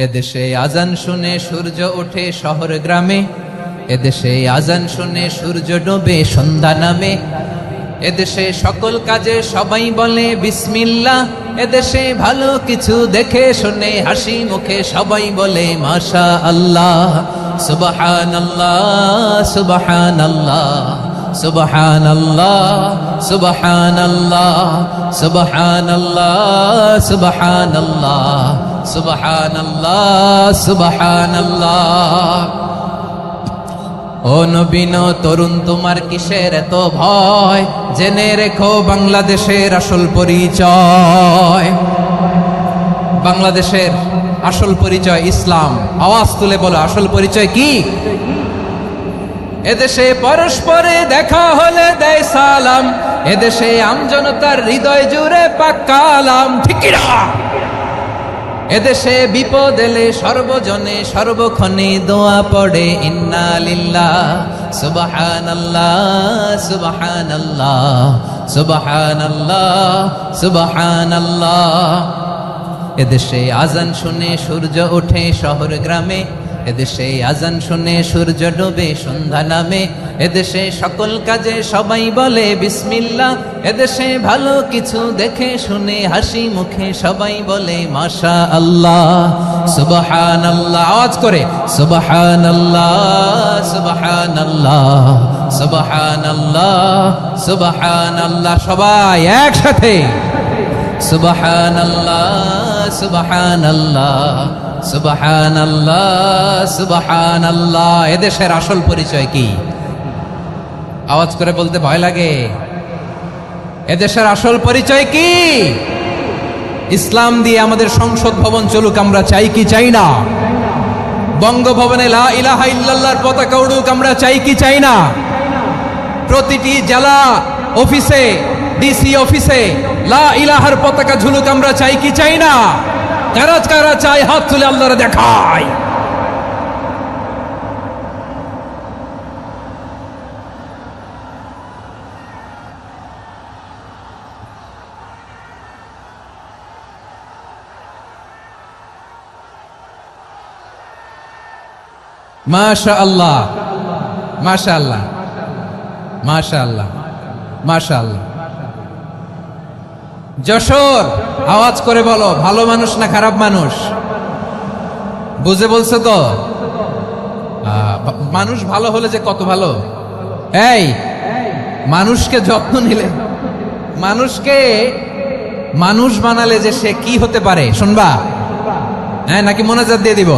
এদেশে আজান শুনে সূর্য ওঠে শহর গ্রামে, এদেশে আজান শুনে সূর্য ডোবে সন্ধ্যা নামে, এদেশে সকল কাজে সবাই বলে বিসমিল্লাহ, এদেশে ভালো কিছু দেখে শুনে হাসি মুখে সবাই বলে মাশা আল্লাহ। সুবহানাল্লাহ সুবহানাল্লাহ সুবহানাল্লাহ সুবহানাল্লাহ সুবহানাল্লাহ সুবহানাল্লাহ সুবহানাল্লাহ সুবহানাল্লাহ। ও নবীন তরুণ তোমার কিসের এত ভয়, জেনে রেখো বাংলাদেশের আসল পরিচয়। বাংলাদেশের আসল পরিচয় ইসলাম। আওয়াজ তুলে বলো, আসল পরিচয় কি? এদেশে পরস্পরে দেখা হলে দেয় সালাম, এদেশে আমজনতার হৃদয় জুড়ে পাক্কা আলাম, ঠিক কি না? এদেশে বিপদ এলে সর্বজনে সর্বক্ষণে দোয়া পড়ে ইন্না লিল্লাহ সুবহানাল্লাহ সুবহানাল্লাহ সুবহানাল্লাহ সুবহানাল্লাহ। এদেশে আজান শুনে সূর্য ওঠে শহর গ্রামে, এদেশে আজান শুনে সূর্য ডোবে সন্ধ্যা নামে, এদেশে সকল কাজে সবাই বলে বিসমিল্লাহ, এদেশে ভালো কিছু দেখে শুনে হাসি মুখে সবাই বলে মাশা আল্লাহ। সুবহানাল্লাহ, আওয়াজ করে সুবহানাল্লাহ সুবহানাল্লাহ সুবহানাল্লাহ সুবহানাল্লাহ। সবাই একসাথে সুবহানাল্লাহ সুবহানাল্লাহ সুবহানাল্লাহ সুবহানাল্লাহ। এদেশের আসল পরিচয় কি? আওয়াজ করে বলতে ভয় লাগে। এদেশের আসল পরিচয় কি? ইসলাম দিয়ে আমাদের সংসদ ভবন চলুক, আমরা চাই কি চাই না? বঙ্গভবনে লা ইলাহা ইল্লাল্লাহর পতাকা উড়ুক, আমরা চাই কি চাই না? প্রতিটি জেলা অফিসে, ডিসি অফিসে লা ইলাহার পতাকা ঝুলুক, আমরা চাই কি চাই না? কারা কারা চাই হাত তুলে আল্লাহরে দেখায়। মাশাআল্লাহ মাশাআল্লাহ মাশাআল্লাহ মাশাআল্লাহ। যশোর, আওয়াজ করে বলো, ভালো মানুষ না খারাপ মানুষ? বুঝে বলছো তো? মানুষ ভালো হলে যে কত ভালো। এই মানুষকে যত্ন নিলে, মানুষকে মানুষ বানালে যে সে কি হতে পারে শুনবা? হ্যাঁ, নাকি মোনাজাত দিয়ে দিব?